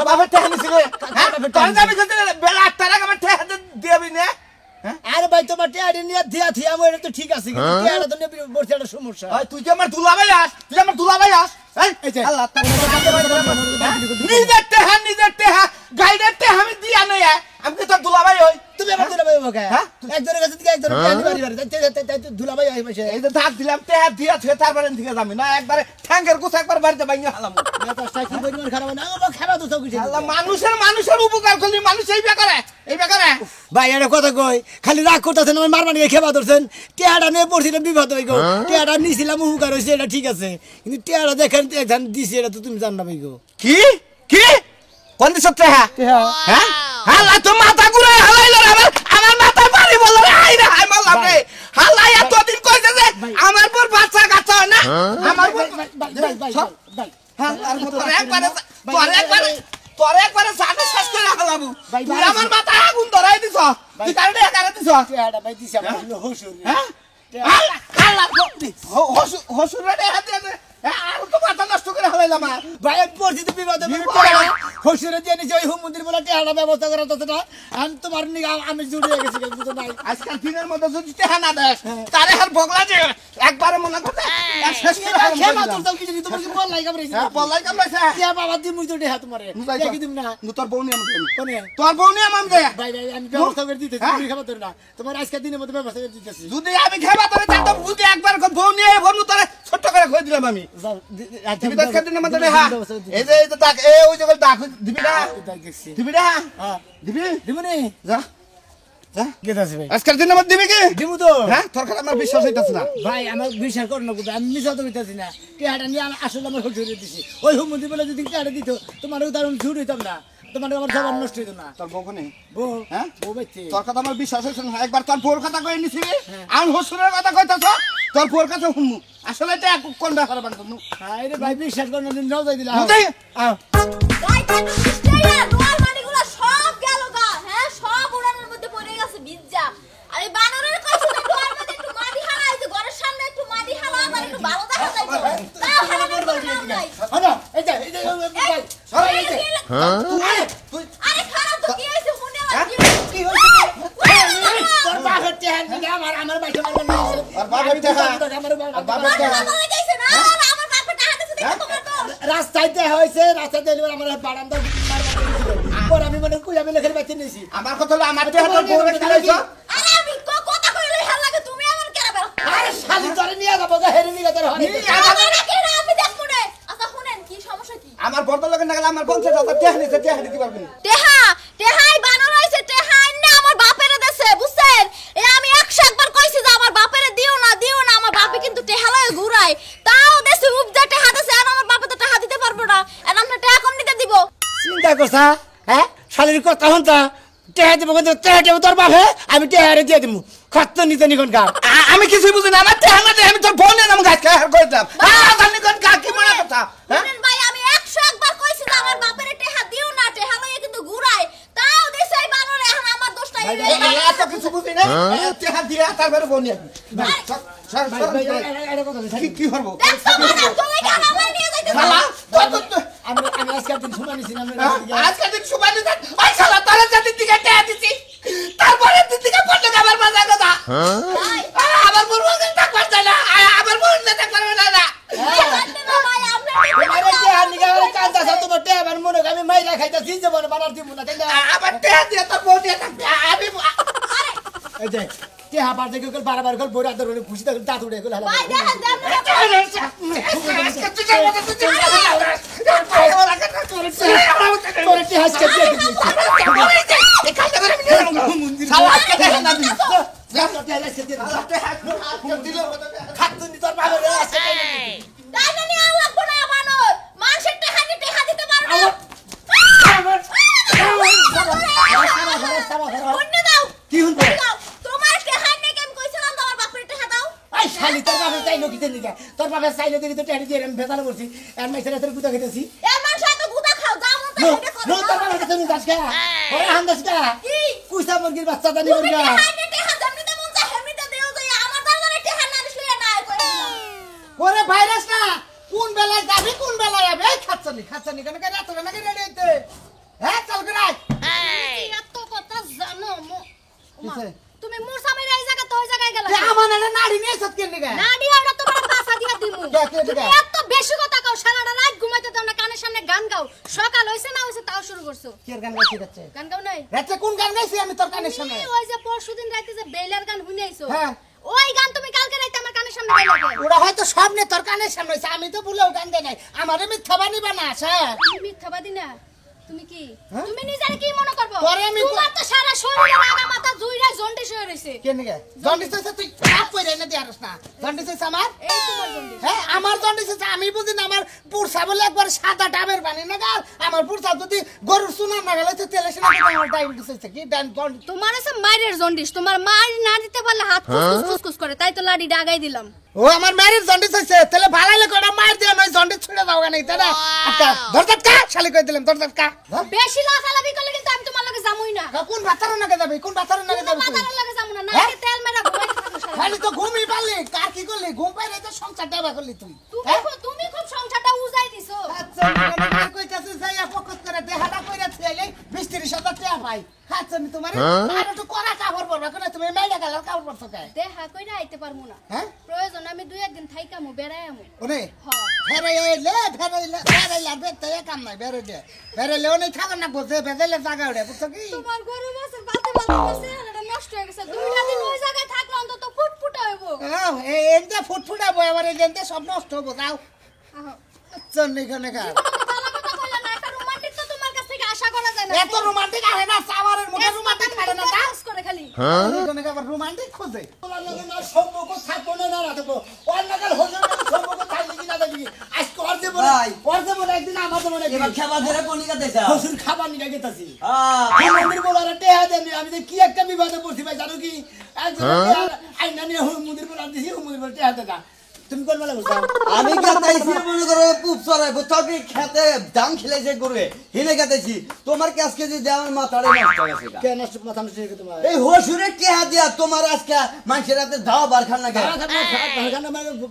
বাবা টেহানি ছিল বেলা 8টার আগে আমার টেহা দিবি না আরে ভাই তোমার টেহানি নিয়ে দিয়া থিয়া মই তো ঠিক আছে কিন্তু টেহাটা তো নিয়ে বলছে একটা সমস্যা তুই যে আমার দুলাভাই আস আল্লাহ নিজের টেহা গাইডের টেহা আমি দিয়া নাই আমি কি তোর দুলাভাই হই তুমি আমার দুলাভাই বকে হ্যাঁ একজনের কাছে থেকে একজনের টেহানি বাড়ি বাড়ি দুলাভাই হই বসে এই যে ধাক দিলাম টেহা দিয়া থে তারপরে থেকে যাবি না একবারে ঠ্যাঙ্গের গুছ একবার বাড়িতে বাইঙ্গা হালাম না তো সাইকেল পরিমাণ খারাপ না ও খারাপ তো কিছু আল্লাহ মানুষের উপকার করলি মানুষ এই ব্যাপারে ভাই এটা কথা কই খালি রাগ করতেছেন আমার মারমানি খেবা ধরছেন টেহাটা নিয়ে পড়ছিলাম বিপদ হয়ে গো টেহাটা নিছিলাম উপকার হয়েছে এটা ঠিক আছে কিন্তু টেহাটা দেখেন একজন দিছি এটা তো তুমি জান না ভাই গো কি কোন দিছ টেহা হ্যাঁ হালা তো মাথা ঘুরে হালাইলো আমার মাথা পারি বল রে আই রে আই মারলাম রে হালাই এতদিন কইছে যে আমার পর বাচ্চা কাচ্চা হয় না আমার পর ভাই হ্যাঁ আর তোর একবারে সাথে শেষ করে হালাবো তুই আমার মাথা আগুন ধরাই দিছ তুই কারে দিছ টেহাটা ভাই দিছি আমার হসুর হ্যাঁ হালা হসুর রে হাতে আর তো মাথা নষ্ট করে হালাইলাম ভাই পড়ছি তো বিপদে হসুরে দিয়ে নিছি ওই হুমুন্দির বলে টেহাটা ব্যবস্থা করা তো না আমি তোমার নিয়ে আমি জুড়ে গেছি কিন্তু নাই আজকাল দিনের মধ্যে যদি টেহা না দেয় তারে আর বগলা যে একবারে মনে করতে শেষ করে খেবা তোর তো কিছু তোমার কি বল লাই কামড়াইছে বল লাই কামড়াইছে কে বাবা দি মুই তো টেহা তোমারে দেখি দিম না তোর বউ নিয়ে আমি কোনে তোর বউ নিয়ে আমি দে ভাই আমি ব্যবস্থা করে দিতেছি তুমি খাবার তোর না তোমার আজকে দিনের মধ্যে ব্যবস্থা করে দিতেছি যদি আমি খাবার তোরে চাইতাম যদি একবার বউ নিয়ে বনু তোরে ছোট করে কই দিলাম আমি দিবি তো খাদিন মত রে এই যে ডাক ওই যে ডাক দিবি না হ্যাঁ দিবি নি যা গেতাছি ভাই আজকাল দিনের মধ্যে দিবি কি দিমু তো হ্যাঁ তোর কথা আমার বিশ্বাস হইতাছে না ভাই আমার বিশ্বাস কর না আমি মিছা তো হইতাছি না টেহাটা নিয়ে আসলে আমার হসুরে দিছি ওই হুমুন্দি বলে যদি টেহাটা দিত তোমার উদাহরণ ছুট হইতাম না তোমার আমার জবান নষ্ট হইতো না তোর বউ কোনে বউ হ্যাঁ বউ বাইতে তোর কথা আমার বিশ্বাস হইছে না একবার তোর বউর কথা কই নিছি আমি হসুরের কথা কইতাছ তোর বউর কথা হুমু আসলে এটা কোন ব্যাপারে বানতো হাই রে ভাই বিশ্বাস কর না নাও যাই দিলা আও ভাই তো মিস্টাইয়া রোয়াল মানিগুলো সব গেল গা হ্যাঁ সব উড়ানোর মধ্যে পড়ে গেছে বিজ্জা আরে বানরের কইছে না রোয়াল মানি একটু মাটি হালাইছে ঘরের সামনে একটু মাটি হালা আর একটু ভালো দেখা যাইতো তাও হালানোর দরকার নাই আনো এই যে ভাই সবাই এই যে তুই আরে খারাপ তো কি হইছে শুনে কি হইছে তোর বাপের টেহান দিলে আমার বাইতে মারবে না আর বাবার দেখা আমার বাবার দেখা বলে যাইছে না আমার বাপটা হাতে দেখে তোমার তো রাস্তাতে হইছে রাস্তাতে এলিবার আমার বারান্দা পর আমি মনে কই আমি লেখার বাইতে নিছি আমার কথা হলো আমার দেহ তোর বউরে দিলাইছ আরে আমি কথা কইলে ভাল লাগে তুমি আমার কেন বের আরে শালি তোরে নিয়ে যাব গা হেরে নিয়ে তোর হরে আমি দেখবো না আচ্ছা শুনেন কি সমস্যা কি আমার বড় লোকের না গেলে আমার 50,000 টাকা নিতে দিতে পারবেন টেহাই বানর হইছে টেহাই না আমার বাপেরে দেছে বুঝছেন এ আমি 100 বার কইছি যে আমার বাপেরে দিও না আমার বাপে কিন্তু টেহা লয়ে ঘুরায় তাও দেছে উপজা টেহা দেছে আর আমার বাপে তো টেহা দিতে পারবো না আর আমরা টেহা কম দিতে দিব চিন্তা করছা হ্যাঁ শালির কথা হন্তা টেহা দিব কিন্তু টেহা দেব তোর বাপে আমি টেহারে দিয়ে দিমু খত্ত নিতে নিকন গা আমি কিছু বুঝি না আমার টেহা না আমি তোর বোন নাম গাছ খাই কইতাম জানি কোন কা কি মনে কথা শুনেন ভাই আমি 100 বার কইছি যে আমার বাপেরে টেহা দিও না টেহা লয়ে কিন্তু ঘুরায় তাও দেছে এই বানরে এখন আমার দোষটাই এত কিছু বুঝি না টেহা দিয়া তারপরে বোন নিয়ে কি করব আমি আজকে দিন সময় নিছি না আজকে দিন সময় দিতে ওই শালা তোর জাতি দিকে টেহা দিছি তারপরে দিন দিকে পড়লে আমার বাজার কথা আমার বড় বড় টাকা পায় না আমার বড় টাকা পায় না তোমারে টেহা নিগা কাঁদা সব তোমার টেহা বার মনে আমি মাইরা খাইতাছি জীবন বানার দিব না তাই না আবার টেহা দিয়ে তোর বোন দিয়ে থাকবে আমি এই যে টেহা বার দেখে গেল বারবার গেল বইরা ধরে খুশি থাকলে দাঁত উড়ে গেল ভাই দেখেন তোরে টেহা আজকে দিয়ে দিছি শালা আজকে টেহা না দিস খাতুন তোর বাবার আছে দাইনা নিয়ে লাগবো না বানর মানুষের টেহা নিতে টেহা দিতে পারবো অন্য দাও কি হইছে তোমার টেহা নিয়ে কেম কইছিলাম তোমার বাপের টেহা দাও আই শালি তোর বাবার চাইলো কিতে নিগা তোর বাবার চাইলো দিলি তো টেহা দিয়ে আমি ভেজাল করছি আর মাইছারে তোর গুতা খেতেছি এ মানুষ এত গুদা খাও দাও মন তাই এটা নো করো তোর বাবার কাছে নিয়ে যাস কা ওরে হান্দাস কা কি কুইসা মুরগির বাচ্চা দানি মুরগা টেহা নিয়ে ওরে ভাইরাস না কোন বেলায় যাবি কোন বেলায় যাবি এই খাচ্ছানি কেন কেন এত নাকি রেডি হইতে হ্যাঁ চল করে এত কথা জানো ওমা, কিসে? তুমি মোর সামনে এই জায়গা তো ওই জায়গায় গেলা আমার না নাড়ি নিয়ে সত কেন গা না দিয়া ওটা তোমার পাছা দিয়া দিমু কে, কে, তুমি কে? এত বেশি কথা কও সারাটা রাত ঘুমাইতে দাও না কানের সামনে গান গাও সকাল হইছে না হইছে তাও শুরু করছো কি গান গাইছিস রাতে গান গাও নাই রাতে কোন গান গাইছিস আমি তোর কানের সামনে তুমি ওই যে পরশুদিন রাতে যে বেলার গান শুনাইছো হ্যাঁ। ওই গান তুমি কালকে রাতে আমার কানের সামনে গাইলা ওরা হয়তো স্বপ্নে তোর কানের সামনে হইছে আমি তো ভুলেও গান দেই নাই আমারে মিথ্যা বানিবা না স্যার তুমি মিথ্যাবাদী না তুমি কি হ্যাঁ? তুমি নিজের কি মনে করবো পরে আমি- তোমার তো সারা শরীরে লাগা মাথা জুইরা জন্ডিস হয়ে রইছে কেন গে জন্ডিস হইছে তুই চাপ কইরা এনে দিয়ারস না জন্ডিস হইছে আমার এই তোমার জন্ডিস হ্যাঁ আমার জন্ডিস হইছে আমি বুঝি না আমার পুরসা বলে একবার সাদা ডাবের পানি না গাল আমার পুরসা যদি গরুর সুনা না গেলে তো তেলে সিনা আমার ডায়াবেটিস হইছে কি জন্ডিস তোমার আছে মায়ের জন্ডিস তোমার মায়ের না দিতে পারলে হাত খুসখুস করে তাই তো লাডি ডাগাই দিলাম ও আমার মায়ের জন্ডিস হইছে তাহলে ভালাইলে কটা মার দিয়ে নয় জন্ডিস ছুড়ে দাও নাই তাই না আচ্ছা দরজাত কা শালি কই দিলাম দরজাত কা বেশি লাফালাফি করলে কিন্তু আমি তোমার লগে যামুই না কোন বাতার নাকে যাবে কোন বাতার নাকে তোমার যাবে তুই? মাথার লগে যামু না হ্যাঁ? নাকে তেল মেরা ঘুমাইতে থাকো সারা খালি তো ঘুমিয়ে পারলি কার কি করলি ঘুম পাইলে তো সংসার ডাবা করলি তুই তুমি খুব সংসারটা উজাই দিছো আচ্ছা কই কাছে যাইয়া পকত করে দেহাটা কইরা ছেলে 20-30 টাকা পাই আচ্ছা আমি তোমার আর একটু করা কাপড় পরবা কোন তুমি মেলা গালার কাপড় পরছো কে দেখা কইরা আইতে পারমু না হ্যাঁ প্রয়োজন আমি দুই একদিন থাইকামু বেড়াইমু ওনে হ্যাঁ ফেরাইলে আর বেতে কাম নাই বেরাইলে ওনে থাকা না বসে বেজাইলে জায়গা উড়ে বুঝছো কি তোমার গরু আছে বাতে বাতে এটা নষ্ট হয়ে গেছে দুইটা দিন ওই জায়গায় থাকলে অন্তত ফুটফুটা হইব এনতে ফুটফুটাবো এবার এনতে সব নষ্ট হবো যাও আহা চন্নি খানে খা তালা কথা কইলা না একটা রোমান্টিক তো তোমার কাছ থেকে আশা করা যায় না এত রোমান্টিক আহে না সাওয়ারের মুখে রোমান্টিক খাড়ে না তা কাজ করে খালি খানে আবার রোমান্টিক খোঁজে ওনার লগে না সম্পর্ক থাকবো না না থাকবো ওর নাগাল হোজের সম্পর্ক থাকবে কি না থাকবে আজকে ওর দেব না একদিন আমার দেব না এবার খাবার ধরে কোনিকা দেছা হসুর খাবার নিয়ে গেতাছি মন্দির বলার টেহা দেন আমি যে কি একটা বিবাদে পড়ছি ভাই জানো কি একজন আইনা নিয়ে মন্দির বলার দিছি মন্দির বলার টেহা দেখা তুমি কোন বেলা বলছো আমি গাতাইছি মনে করো পুপ চড়াই তোকে খেতে দাম খেলেছে করবে হিনে গাতাইছি তোমার কাছ কেজি দে আমার মাথারে নষ্ট হয়ে গেছে কে নষ্ট মাথা নষ্ট হয়ে তোমার এই হসুরে কে দিয়া তোমার আজকে মানুষের হাতে দাও বার খান না কে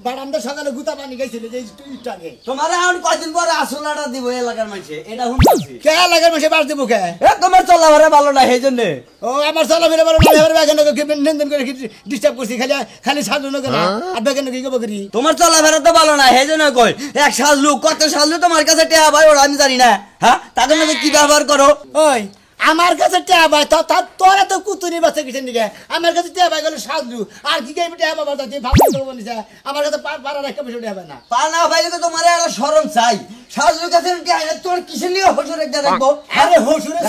বারান্দা সকালে গুতা পানি গেছিল যে ইটাকে তোমার এখন কয়দিন পরে আসলাটা দিব এলাকার মানুষে এটা শুনছি কে লাগার মাসে বাস দেবো কে এ তোমার চলাফেরা ভালো না সেই জন্য ও আমার চলাফেরা ভালো না এবার ব্যাগে নাকি নেন করে ডিস্টার্ব করছি খালি খালি সাজলো না কেন আর ব্যাগে নাকি কি করি তোমার চলাফেরা তো ভালো না সেই জন্য কই এক সাজলু কত সাজলু তোমার কাছে টেয়া ভাই ওরা আমি জানি না হ্যাঁ তাদের মধ্যে কি ব্যবহার করো ওই আমার কাছে টেয়া ভাই তোরা তো কুতুনি বাচ্চা কিছু নিকে আমার কাছে টেয়া ভাই গেলে সাজলু আর কি গাইবে টেয়া বাবা তাতে ভাবতে করবো নিছে আমার কাছে পাড়ার একটা বিষয় টেয়া ভাই না পা না ভাইলে তো তোমার একটা শরম চাই সাজলু কাছে টেয়া তোর কিসের নিয়ে হসুর একটা রাখবো আরে হসুরে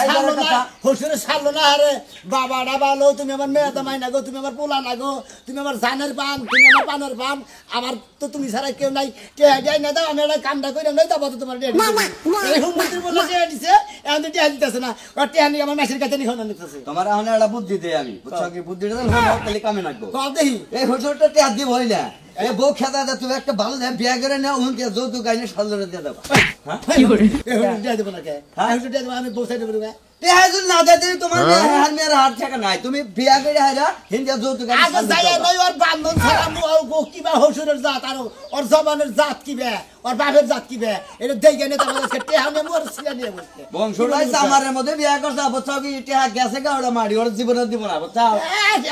ছাড়লো না আরে বাবা ডাবালো তুমি আমার মেয়ে তো মাইনা গো তুমি আমার পোলা না গো তুমি আমার জানের পান তুমি আমার পানের পান আমার তো তুমি ছাড়া কেউ নাই টেয়া দেয় না দাও আমি একটা কামটা করে নাই তারপর তো তোমার টেয়া বলে টেয়া দিছে এখন তো টেয়া দিতেছে না ওর টেয়া নিয়ে আমার মেসের কাছে নিখন নিতেছে তোমার এখন একটা বুদ্ধি দেই আমি বুঝছো কি বুদ্ধিটা হলো তাহলে কামে লাগবো দেখি এই হসুরটা টেয়া দিব হই না এই বউ খেতা দা তুমি একটা ভালো দেয় বিয়া করে নাও উন কে যৌতুক গাইনে সাজলুরে দিয়ে দাও কি করে টেয়া দেবো না কে টেয়া দেবো আমি বসে দেবো টেয়া যদি না দেয় তুমি তোমার হাত মেয়ের হাত ঠেকা নাই তুমি বিয়া করে হাইরা হিন্দা যৌতুক গাইনে আগে যাই নাই ওর বান্ধন ছাড়া কিবা হসুরের জাত আর ওর জবানের জাত কিবে ওর বাপের জাত কিবে এটা দেখে নে তোমার কাছে টেহা নিয়ে মোর সিলা নিয়ে বসছে বংশটাই আমারের মধ্যে বিয়া করছে বুঝছো কি টেয়া গেছে গা ওটা মারি ওর জীবনে দিব না বুঝছো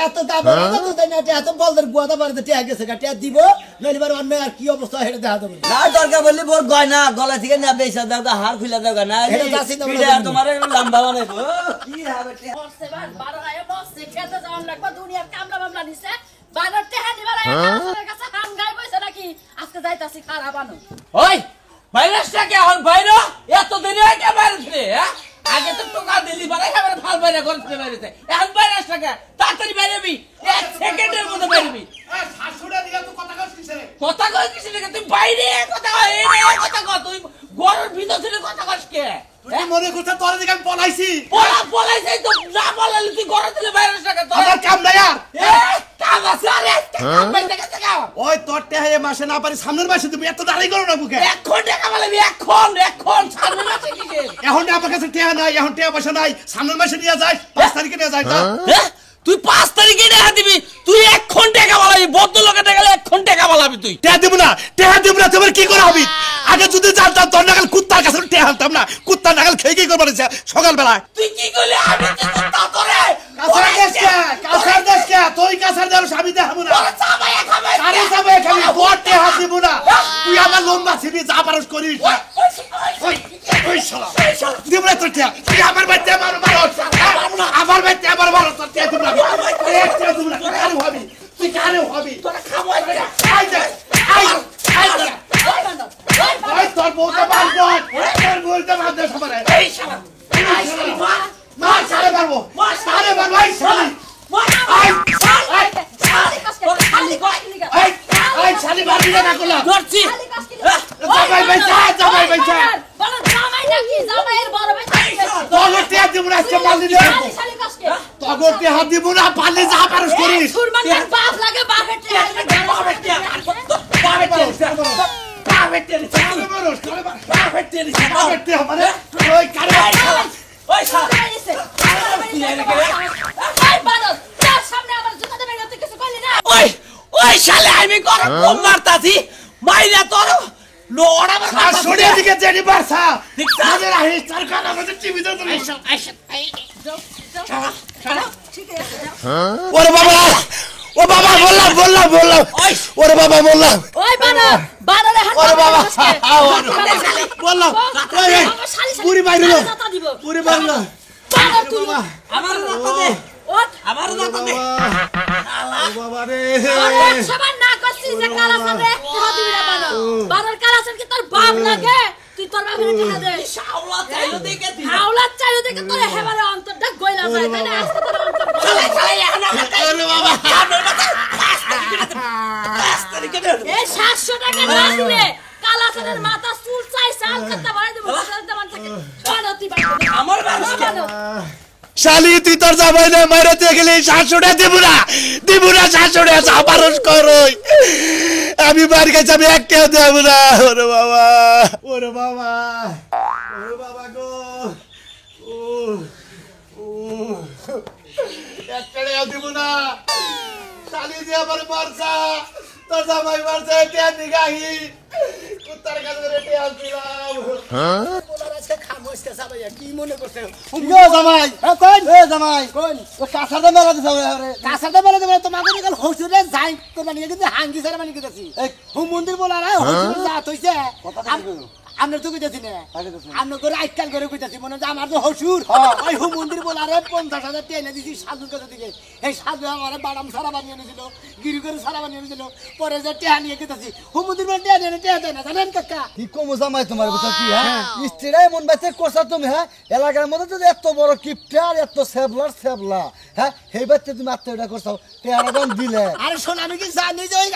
এত দাম তো তাই না এত বলদের গুয়াদা বাড়িতে টেহা গেছে গা টেহা দিব নইলে বার অন্য আর কি অবস্থা হেরে দেখা দেবো না দরকার বললি বোর গয়না গলা থেকে না বেচা দাও গা হার খুলে দাও গা না এটা যাচ্ছি না পিঠে আর তোমার লম্বা বানাইবো কি হবে টেয়া বসছে বারো আয় বসছে খেতে যাওয়ার লাগবে দুনিয়ার কামলা মামলা নিছে বারো টেহা নিবার আয় কাছে হাম গাই বইছে নাকি আজকে যাইতাছি খারাপ আনো ওই ভাইরাসটা কে এখন বাইরে এত দেরি হয় কে বাইরে ছিলে হ্যাঁ আগে তো টোকা দিলি বারে এবারে ভাল বাইরে করে ছিলে বাইরেতে এখন ভাইরাসটা কে তাড়াতাড়ি বাইরেবি এক সেকেন্ডের মধ্যে বাইরেবি এই শাশুড়া দিয়া তো কথা কইছিস কথা কই কিছু না তুই বাইরে কথা কই এই রে কথা কই তুই ঘরের ভিতর থেকে কথা কইস কে তুই মনে করছ তোর দিকে আমি পলাইছি পলাইছিস তো না বলালি তুই ঘরে থেকে ভাইরাসটা কে আমার কাম নাই আর কাম আছে আরে কাম বাইরে গেছে কাম ওই তোর টেহে মাসে না পারি সামনের মাসে তুমি এত দাঁড়াই করো না বুকে এখন টাকা বলবি এখন সামনে মাসে কিসের এখন আমার কাছে টেহা নাই এখন টেহা পয়সা নাই সামনের মাসে নিয়ে যাই 5 তারিখে নিয়ে যাই তা তুই 5 তারিখে টাকা দিবি তুই এখন টাকা বলাবি বদ্ধ লোকে টাকা এখন টাকা বলাবি করাবি তুই? টেহা দিব না তোমার কি করা হবে? আগে যদি জানতাম তোর নাগাল কুত্তার কাছে টেহা আনতাম না, কুত্তার নাগাল খেয়ে কি করবো সকালবেলায়। তুই কি করলি? আমি কি কুত্তা তোরে? কাছার দেশ কে তুই কাছার দেশ আমি দেখাবো না, চাবাইয়া খাবে। আরে যাবে খালি বড় টেহা দিব না, তুই আমার লম্বা ছিবি যা পারস করিস। ওই শালা দিব না তোর টেহা, তুই আমার বাচ্চা আমার আমার বাচ্চা আমার মারো, তোর টেহা দিব না, কারে হবি তুই, কারে হবি তোরা খাবো আই ওই তোর বউকে মারবো, তোর বউকে মারবে সবারে। এই শালা মার সারে মারবো, সারে মারবো, এই শালি এই শালি মারবি না করলাম ধরছি। জামাই বাইচা বলো জামাই নাকি জামাইয়ের বড় ভাই তগর টেহা দিব না, আজকে পালি দে তগর টেহা দিব না, পালি যা পারস করিস। সুরমানের বাপ লাগে বাপের টেহা ওই কারে ওই শালা সামনে আবার জুতা দেবে না, তুই কিছু করলি না। ওই শালে আমি কর কম মারতাছি মাইরা তোর লোড়া আর সরিয়ে দিকে জেডি বারসা ঠিক আছে। আমাদের আহিস সরকার আমাদের টিভিতে তো ওরে বাবা, ও বাবা বললাম ওরে বাবা বললাম, ওই বানর বানরে হাত ওরে বাবা শালি বললাম, ওই পুরি বাইরে পুরি বাইরে বানর তুই আমার রাতা দে ওঠ আমার রাতা দে বাবা রে ওঠ সবার না করছিস যে কালাসান রে টেহা দিবি না বানর বানর কালাসান কি তোর বাপ লাগে তুই তোর বাপের টেহা দে শাওলা চাইলো দেখে দি হাওলাত চাইও দেখে তোর হেবারে অন্তরটা গইলা যায় তাই না আজকে তোর অন্তর শালা এখন ওরে বাবা আমার কথা রাস্তা দিকে দে এই 700 টাকা না দিলে কালাসানের মাথা চুল চাই সাল করতে বানাই দেব সালতে মান থাকে বানর তুই বানর আমার বানর শালি তুই তোর জামাই না মাইরাতে গেলে 700 দিব না 700 যা পারস করই, আমি বাড়ি গেছি আমি একটাও দেব না। ওরে বাবা ওরে বাবা ওরে বাবা গো ও ও একটাও দিব না, শালি যে আমার মারছা তোর জামাই মারছে টেয়া নিগাহি কুত্তার কাছে রেটে আসছিলাম। কি মনে করছে জামাই জামাই কোন ও কাছার দা মেলা দিছে রে, কাছার দা মেলা দিবে তোমাকে নিকাল হসুরে যাই তো মানে কিন্তু হাঙ্গি সারা মানে কইতাছি হুম মন্দির বলা রে হসুরে যা হইছে আমরা তো কইতাছি না আমরা করে আইকাল করে কইতাছি মনে যে আমার তো হসুর ওই হুম মন্দির বলা রে 50,000 টেনে দিছি সাধুর কাছে দিকে, এই সাধু আমার বাদাম সারা বানিয়ে এনেছিল গিরি করে সারা বানিয়ে এনেছিল, পরে যে টেহা নিয়ে কইতাছি হুম মন্দির বলা টেহা দেয় না জানেন কাকা কি কমু জামাই তোমার কথা কি হ্যাঁ স্ত্রীরাই মন বাইতে করছা তুমি হ্যাঁ, এলাকার মধ্যে যদি এত বড় কিপটার এত সেবলা হ্যাঁ সেই বাচ্চা তুমি আত্মীয়টা করছো তেরাজন দিলে। আরে শোন আমি কি জানি যে ওই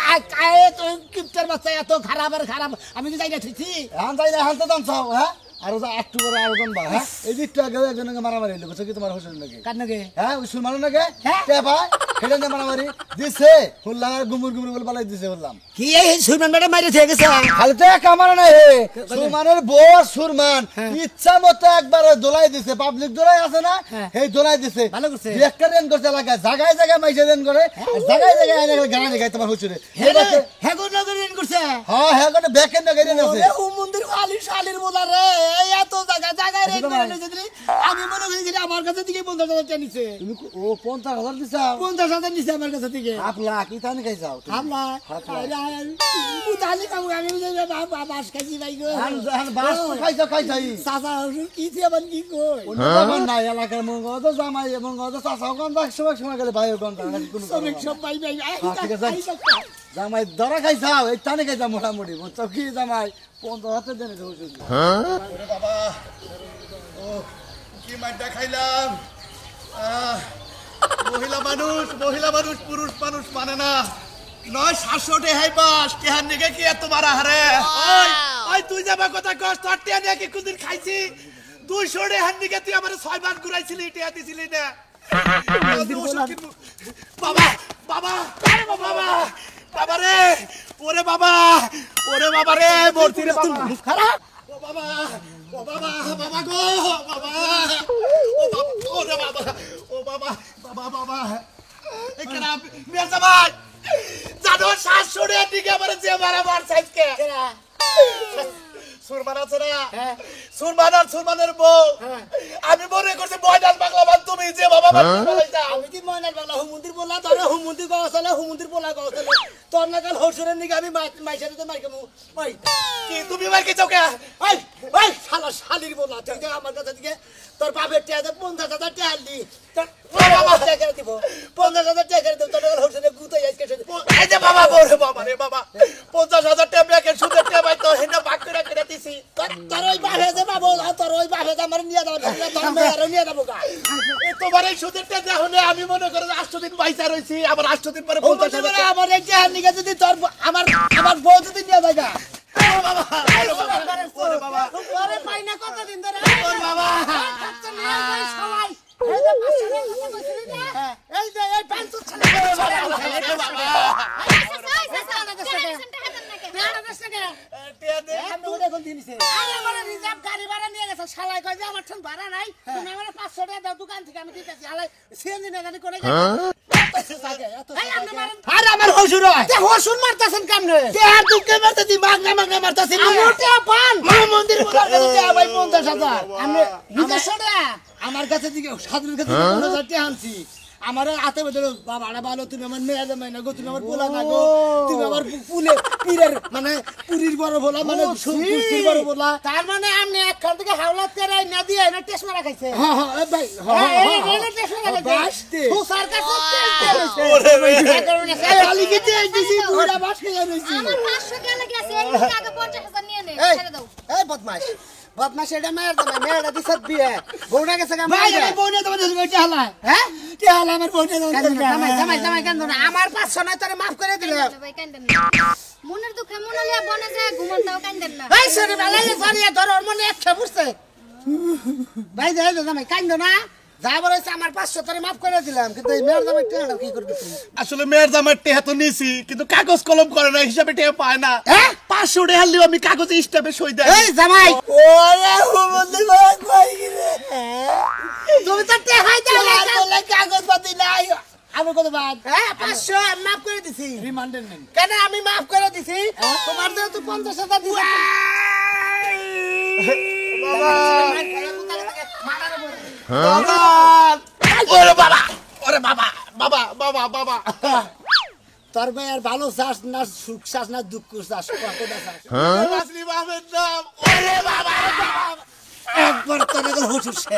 কিপটার বাচ্চা এত খারাপ আর খারাপ আমি কি জানি না ঠিক এখন যাইলে এখন তো দাম চাও হ্যাঁ, আরো যা একটু করে আরো জন বা হ্যাঁ, এই দিকটা আগে একজনকে মারামারি হইলো বুঝছো কি তোমার হোসেন নাকি কার নাকি হ্যাঁ ওই সুলমানের নাকি হ্যাঁ। টেপা সেটা নিয়ে মারামারি দিছে হুল্লা গুমুর বলে পালাই দিছে বললাম। কি এই সুরমান ম্যাডাম মাইরে থেকে গেছে খালি তো এক আমার না হে সুরমানের বস সুরমান ইচ্ছা মতো একবারে দোলাই দিছে, পাবলিক দোলাই আছে না এই দোলাই দিছে ভালো করছে। একটা রেন করছে এলাকায় জায়গায় মাইছে রেন করে আর জায়গায় গানা দেখায় তোমার হুচুরে হ্যাঁ কোন নগর রেন করছে হ্যাঁ হ্যাঁ করে ব্যাকের না গাড়ি আছে ওরে ও মন্দির আলী শালির বলা রে এই এত জায়গায় রেন করে নিছে আমি মনে করি যে আমার কাছে থেকে 50,000 টাকা নিছে তুমি ও 50,000 দিছাও 50,000 নিছে আমার কাছে থেকে আপলা কি তানি খাইছাও আমরা উতালি কাম আমি যে বাস খাইছি ভাই গো বাস খাইছাই সাসা কি দিবেন কি কই অন্য না এলাকার মঙ্গ তো জামাই মঙ্গ তো চাচাও গন্ধ সময় গেলে ভাইও গন্ধ নাকি কোনো সব সব ভাই ভাই ঠিক আছে জামাই ধরা খাইছাও এই তানি খাইছা মোটামুটি বুঝছো কি জামাই 50,000 দেনে হইছে ওরে বাবা ও কি মাইটা খাইলাম মহিলা মানুষ পুরুষ মানুষ মানে না 700 টেহাই বাস টেহার নিকে কি এত মারা হারে ওই তুই যাবা কথা কষ্ট তোর টেহা নিয়ে কি কোনদিন খাইছি 200 টেহার নিকে তুই আমারে 6 বার ঘুরাইছিলি টেহা দিছিলি না বাবা বাবা বাবা বাবা রে ওরে বাবা রে মরতি রে বাবা খারাপ ও বাবা বাবা গো বাবা ও বাবা ওরে বাবা ও বাবা বাবা এখানে মিয়া জামাই জানো শাশুড়ির দিকে আমার যে মারা মারছে আজকে সুরমান আছে না সুরমানের বউ আমি মনে করছি বয়নাল বাংলা তুমি যে বাবা আমি কি ময়নাল বাংলা হুমুন্দির বললাম তোর হুমুন্দির গছলে হুমুন্দির পোলা গছলে তোর নাকাল হরসুরের নিকে আমি মাইসারে তো মাইকামু ওই কি তুমি মার কে চোখে ওই ওই শালা শালির বলা তুই তো আমার কাছে দিকে তোর বাপের টিয়াতে 50,000 টাকা আনলি তোর বাবা টাকা দিব 50,000 টাকা দিব তোর নাকাল হরসুরে গুতাই আজকে এই যে বাবা বলে বাবা রে বাবা 50,000 টাকা ব্যাকে সুদের টাকা পাই তো হেনা ভাগ করে দিছি তোর ওই বাপে যে বাবু তোর ওই বাপে যে আমার নিয়ে দাও তোর মেয়েরও নিয়ে দাও গা তোমার এই সুদের টাকা দেখলে আমি মনে করি 8 দিন পয়সা রইছি আবার 8 দিন পরে 50,000 টাকা আমার এই টাকা নিকে যদি তোর আমার বউ যদি নিয়ে যায় গা ওরে বাবা আরে পাই না কতদিন ধরে ওরে বাবা বাচ্চা নিয়ে যাই সবাই এই যে পাঁচশো টাকা কথা কইছিলি না এই যে এই পাঁচশো ছেলে আমি ওটা কোন দিনছে আরে আমার রিজার্ভ গাড়ি ভাড়া নিয়ে গেছে শালাই কয় যে আমার ঠন ভাড়া নাই তুমি আমার 500 টাকা দাও দোকান থেকে আমি দিতেছি শালাই সিএনজি না গাড়ি করে গেছে এই আপনি মারেন আরে আমার হসুর হয় তে হসুন মারতাছেন কেমনে টাকা তুকে মারতেছি মাগনা মারতেছি আমার টাকা পান মন্দির বলার কাছে টাকা ভাই 50,000 আমি বিদেশে টাকা আমার কাছে দিকে সাধুর কাছে 50,000 টাকা আনছি আমার হাতে বদল বাবাটা ভালো তুমি আমার মেয়ে জামাই না গো তুমি আমার পোলা না গো তুমি আমার পুলে পীরের মানে পুরীর বড় বলা মানে সুষ্টির বড় বলা তার মানে আপনি একখান থেকে হাওলাত করে না দিয়ে না টেস্ট মারা খাইছে হ্যাঁ হ্যাঁ এ ভাই এই রেলে টেস্ট মারা খাইছে বাসতে সুসার কাছে টেস্ট ওরে এই আলি কেটে দিছি পুরা বাস খেয়ে রইছি আমার 500 টাকা লাগে আছে এই নিকে আগে 50,000 নিয়ে নে ছেড়ে দাও এই বদমাশ বদমাশ এটা মেয়ের দামে মেয়েরা দিছত বিয়ে বউটা গেছে গা ভাই মাইরে আমার বোনে তোমার কাছে হালা হ্যাঁ কে হালা আমার বোনে জামাই কেন না আমার 500 না তোরে মাফ করে দিল ভাই কান্দেন না মনের দুঃখে মনে লিয়া বনে যায় ঘুমন্তাও কান্দেন না এই সরি বালাইলে সরি ধর ওর মনে এক খেপুরছে ভাই যাই জামাই কান্দ না যা বলেছে আমার 500 তোরে মাফ করে দিলাম কিন্তু এই মেয়ের দামে টাকা কি করবে তুমি আসলে মেয়ের জামার টেহা তো নিছি কিন্তু কাগজ কলম করে না হিসাবে টেহা পায় না হ্যাঁ 500 টাকা হলেও আমি কাগজে স্টাম্পে সই দেই এই জামাই ওরে হুমন্দি কই কই গিরে তুমি তো টেহাই দাও বলে কাগজ পাতি নাই আমি কত বাদ হ্যাঁ 500 আমি মাফ করে দিছি রিমান্ডার নেন কেন আমি মাফ করে দিছি তোমার তো 50,000 দিছি বাবা ওরে বাবা ওরে বাবা বাবা বাবা বাবা তোর ভাই আর ভালো চাস না সুখ চাস না দুঃখ চাস কতটা চাস আসলি বাবার নাম ওরে বাবা একবার তোর হসুর সে